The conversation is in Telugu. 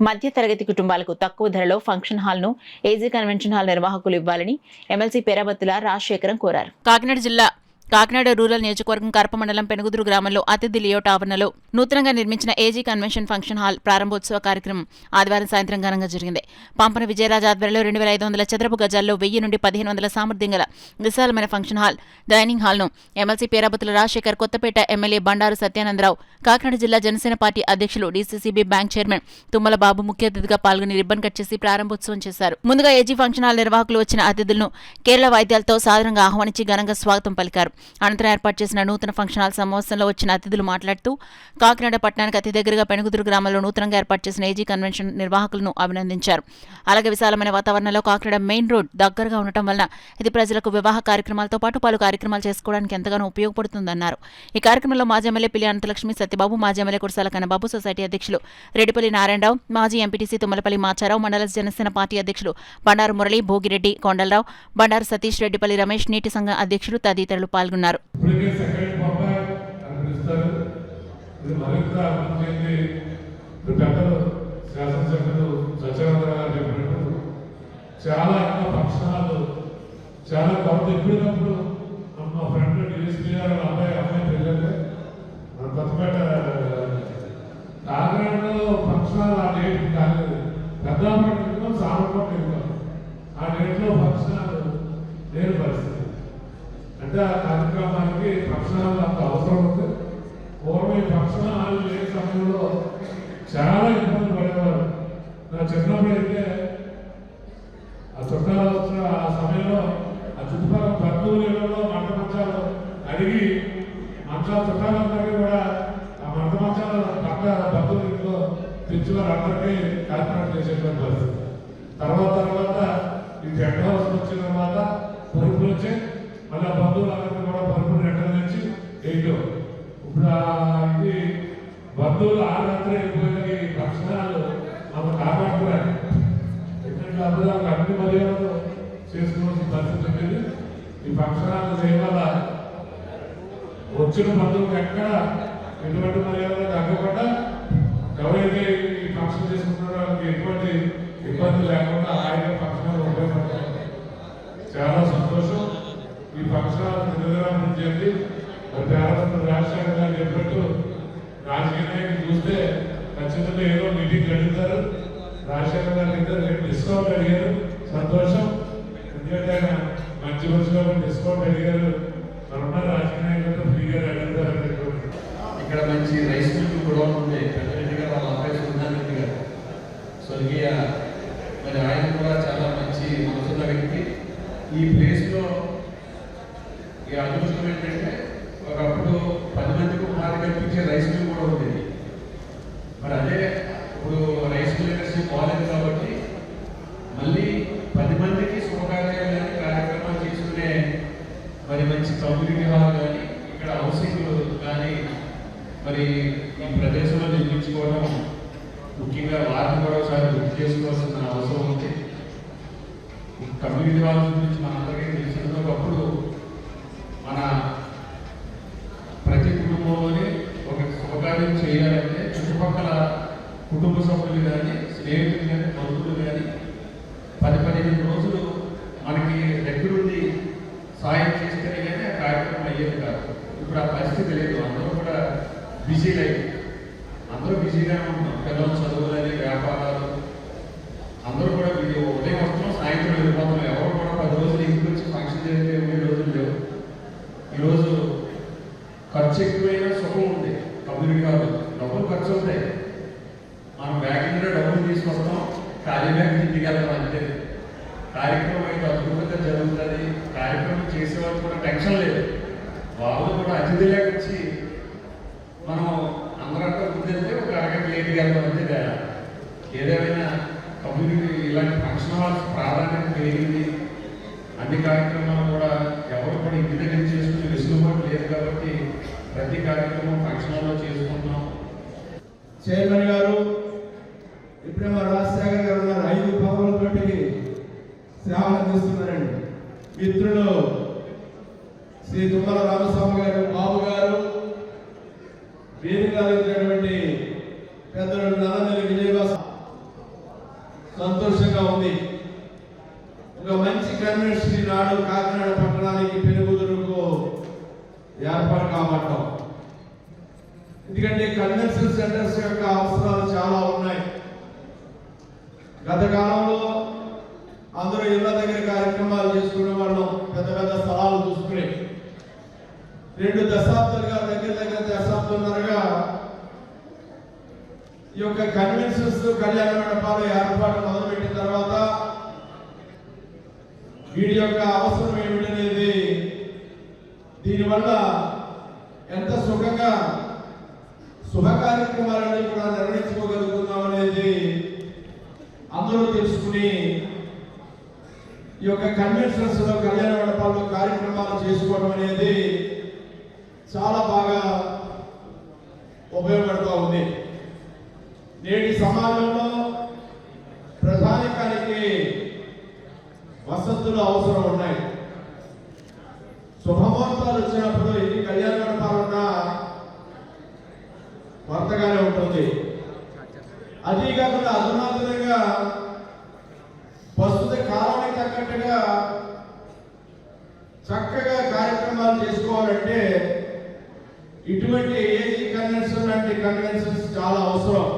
మధ్యతరగతి కుటుంబాలకు తక్కువ ధరలో ఫంక్షన్ హాల్ను ఏజీ కన్వెన్షన్ హాల్ నిర్వాహకులు ఇవ్వాలని ఎమ్మెల్సీ పేరాబత్తుల రాజశేఖరం కోరారు. కాకినాడ రూరల్ నియోజకవర్గం కరప మండలం పెనుగుదురు గ్రామంలో అతిథి లేఅవుట్ ఆవరణలో నూతనంగా నిర్మించిన ఏజీ కన్వెన్షన్ ఫంక్షన్ హాల్ ప్రారంభోత్సవ కార్యక్రమం ఆదివారం సాయంత్రం ఘనంగా జరిగింది. పంపన విజయరాజ్ ఆధ్వర్యంలో 2500 చదరపు గజాల్లో 1000 నుండి 1500 సామర్థ్యం గల విశాలమైన ఫంక్షన్ హాల్, డైనింగ్ హాల్ను ఎమ్మెల్సీ పేరాబత్తుల రాజశేఖర్, కొత్తపేట ఎమ్మెల్యే బండారు సత్యానందరావు, కాకినాడ జిల్లా జనసేన పార్టీ అధ్యక్షులు DCCB bank chairman Tummala Babu ముఖ్య అతిథిగా పాల్గొని రిబ్బన్ కట్ చేసి ప్రారంభోత్సవం చేశారు. ముందుగా ఏజీ ఫంక్షన్ హాల్ నిర్వాహకులు వచ్చిన అతిథులను కేరళ వాయిద్యాలతో సాదరంగా ఆహ్వానించి ఘనంగా స్వాగతం పలికారు. అనంతరం ఏర్పాటు చేసిన నూతన ఫంక్షన్ హాల్ సమావేశంలో వచ్చిన అతిథులు మాట్లాడుతూ కాకినాడ పట్టణానికి అతి దగ్గరగా పెనుగుదురు గ్రామంలో నూతనంగా ఏర్పాటు చేసిన ఏజీ కన్వెన్షన్ నిర్వాహకులను అభినందించారు. అలాగే విశాలమైన వాతావరణంలో కాకినాడ మెయిన్ రోడ్ దగ్గరగా ఉండటం వలన ఇది ప్రజలకు వివాహ కార్యక్రమాలతో పాటు పలు కార్యక్రమాలు చేసుకోవడానికి ఎంతగానో ఉపయోగపడుతుందన్నారు. ఈ కార్యక్రమంలో మాజీ ఎమ్మెల్యే పిల్లి అనంతలక్ష్మి సత్యబాబు, మాజీ ఎమ్మెల్యే కురసాల కన్నబాబు, సొసైటీ అధ్యక్షులు రెడ్డిపల్లి నారాయణరావు, మాజీ ఎంపీటీసీ తుమ్మలపల్లి మాచారావు, మండల జనసేన పార్టీ అధ్యక్షులు బండారు మురళి, భోగిరెడ్డి, కొండలరావు, బండారు సతీష్, రెడ్డిపల్లి రమేష్, నీటి సంఘం అధ్యక్షులు తదితరులు పాల్గొన్నారు. చాలా ఫంక్షనాలు చాలా కొత్త ఎప్పుడప్పుడు మా ఫ్రెండ్ డిఎస్పీ గారు అమ్మాయి పిల్లలు కొత్తపేట కాకినాడలో ఫంక్షనాలు ఆ డేట్ కాలేదు. పెద్దాపట్నం సామర్పట్నం ఆ డేట్లో ఫంక్షనాలు లేని పరిస్థితి. అంటే ఆ కార్యక్రమానికి ఫంక్షన్ హాల్ అంత అవసరం ఉంది. పూర్వం ఫంక్షన్ హాల్ లేని సమయంలో చాలా ఇబ్బందులు పడేవారు. నా చిన్నప్పుడు అయితే ఆ చుట్టాలు వచ్చిన ఆ సమయంలో ఆ చుట్టుపక్కల బంధువులలో మంట మంచాలు అడిగి మంచాలు చుట్టాలందరికీ కూడా ఆ మంట మంచాలు పక్క బంధువుల ఇంట్లో తెచ్చేవారు. అందరికీ కార్యక్రమం చేసేటువంటి పరిస్థితి. తర్వాత ఈ టెంట్ హౌస్ వచ్చిన తర్వాత పరుపులు వచ్చి మళ్ళీ బంధువులందరికీ కూడా పరుపులు రెండలు తెచ్చి వేయటం. ఇప్పుడు ఇది బంధువులు ఆ రాత్రి వెళ్ళిపోయిన ఈ ఫంక్షనాలు మనం కాపాడుకోవాలి. ఎందుకంటే అందరూ అన్ని మర్యాదలు చేసుకోవాల్సిన పరిస్థితి ఉండేది. ఈ ఫంక్షనాలు చేయడం వల్ల వచ్చిన బంధువులకు ఎక్కడ ఎటువంటి మర్యాదలు తగ్గకుండా ఎవరైతే ఈ ఫంక్షన్ చేసుకుంటారో వాళ్ళకి ఎటువంటి ఇబ్బంది లేకుండా ఆయన ఫంక్షనాలు ఉపయోగపడతాయి. చాలా సంతోషం. ఈ ఫంక్షన్ నిరంతరం చేయండి. పేరాబత్తుల రాజశేఖర్ గారు చెప్పినట్టు రాజకీయ నాయకులు చూస్తే ఖచ్చితంగా ఏదో మీటింగ్ అడుగుతారు. రాజశేఖర్ గారి దగ్గర రేపు డిస్కౌంట్ అడిగారు, సంతోషం. ఎందుకంటే ఆయన మంచి రోజులో డిస్కౌంట్ అడిగారు. మనున్న రాజకీయ నాయకులతో ఫ్రీగా అడుగుతారు. ఇక్కడ మంచి రైస్ మిల్ కూడా ఉంది. పెద్దరెడ్డి గారు వాళ్ళ అబ్బాయి సుందరెడ్డి గారు స్వర్గీయ, మరి ఆయన కూడా చాలా మంచి మనసున్న వ్యక్తి. ఈ ప్లేస్లో ఈ అదృష్టం ఏంటంటే ఒకప్పుడు 10 మందికి ఉపాధి కల్పించే రైస్ మిల్ కూడా ఉండేది. మరి అదే ఇప్పుడు రైస్ మిల్ ఇండస్ట్రీ బాగాలేదు కాబట్టి మళ్ళీ 10 మందికి శుభకార్యాలు కానీ కార్యక్రమాలు చేసుకునే మరి మంచి కమ్యూనిటీ హాల్ కానీ ఇక్కడ హౌసింగ్ కానీ మరి ఈ ప్రదేశంలో నిర్మించుకోవడం ముఖ్యంగా వారిని కూడా ఒకసారి గుర్తు చేసుకోవాల్సిన అవసరం ఉంది. కమ్యూనిటీ హాల్ గురించి మనందరికీ తెలిసిన ఒకప్పుడు మన ప్రతి కుటుంబంలోనే ఒక శుభకార్యం చేయాలంటే చుట్టుపక్కల కుటుంబ సభ్యులు కానీ స్నేహితులు కానీ బంధువులు కానీ 10-15 రోజులు మనకి దగ్గరుండి సాయం చేస్తేనే కానీ ఆ కార్యక్రమం అయ్యేది కాదు. ఇప్పుడు ఆ పరిస్థితి లేదు. అందరూ కూడా బిజీ లైఫ్, అందరూ బిజీగానే ఉన్నాం. పిల్లలు చదువులని, వ్యాపారాలు, అందరూ కూడా ఉదయం వస్తున్నాం, సాయంత్రం వెళ్ళిపోతున్నాం. ఎవరు కూడా 10 రోజులు ఇంటికి వచ్చి ఫంక్షన్ చేస్తే ఉండే రోజులు లేవు. ఈరోజు ఖర్చు ఎక్కువైనా సుఖం ఉంది. కమ్యూనిటీ హాల్ డబ్బులు ఖర్చు అవుతాయి. మనం బ్యాగ్ మీద డబ్బులు తీసుకొస్తాం, ఖాళీ బ్యాగ్ ఇంటికి వెళ్తాం అంతే. కార్యక్రమం అయితే అద్భుతంగా జరుగుతుంది. కార్యక్రమం చేసేవాళ్ళు కూడా టెన్షన్ లేదు. వాళ్ళు కూడా అతిథిలాగా వచ్చి మనం అందరంతా ముందెళ్తే ఒక అరగంట లేట్కి వెళ్తాం అంతే తేడా. ఏదేమైనా కమ్యూనిటీ ఇలాంటి ఫంక్షన్ హాల్స్ ప్రాధాన్యత పెరిగింది. అన్ని కార్యక్రమాలు కూడా ఎవరు కూడా ఇంటి దగ్గర చేసుకునే వెసులుబాటు లేదు కాబట్టి ప్రతి కార్యక్రమం ఫంక్షన్ హాల్లో చేసుకుంటున్నాం. చైర్మన్ గారు ఇప్పుడే మా రాజశేఖర్ గారు ఉన్నారు. 5 పదవులతోటి సేవలు అందిస్తున్నారండి. మిత్రులు శ్రీ తుమ్మల రామస్వామి గారు, బాబు గారు, వేదికగా పెద్దలు నల్లనల్లి విజయవాస సంతోషంగా ఉంది. ఒక మంచి కన్వెన్షన్ నాడు కాకినాడ పట్టణానికి పెనుగుదురుకు ఏర్పాటు కాబట్టాం. ఎందుకంటే కన్వెన్షన్ సెంటర్స్ యొక్క అవసరాలు చాలా ఉన్నాయి. గత కాలంలో అందరూ ఇళ్ల దగ్గర కార్యక్రమాలు చేసుకునే వాళ్ళం, పెద్ద పెద్ద స్థలాలు చూసుకుని 2 దశాబ్దాలుగా దగ్గర దశాబ్దంన్నరగా ఈ యొక్క కన్వెన్షన్స్ కళ్యాణ మండపాలు ఏర్పాటు మొదలుపెట్టిన తర్వాత వీటి యొక్క అవసరం ఏమిటనేది, దీనివల్ల ఎంత సుఖంగా శుభ కార్యక్రమాలన్నీ కూడా నిర్వహించుకోగలుగుతున్నాం అనేది అందరూ తెలుసుకుని ఈ యొక్క కన్వెన్షన్స్ లో కళ్యాణ మండపాల్లో కార్యక్రమాలు చేసుకోవడం అనేది చాలా బాగా ఉపయోగపడుతూ ఉంది. నేటి సమాజంలో ప్రధానికానికి వసతులు అవసరం ఉన్నాయి. శుభముహూర్తాలు వచ్చినప్పుడు ఎన్ని కళ్యాణ మండపాలున్నా కొత్తగానే ఉంటుంది. అదీ కాకుండా అధునాతనంగా ప్రస్తుత కాలానికి తగ్గట్టుగా చక్కగా కార్యక్రమాలు చేసుకోవాలంటే ఇటువంటి ఏజీ కన్వెన్షన్ లాంటి కన్వెన్షన్స్ చాలా అవసరం.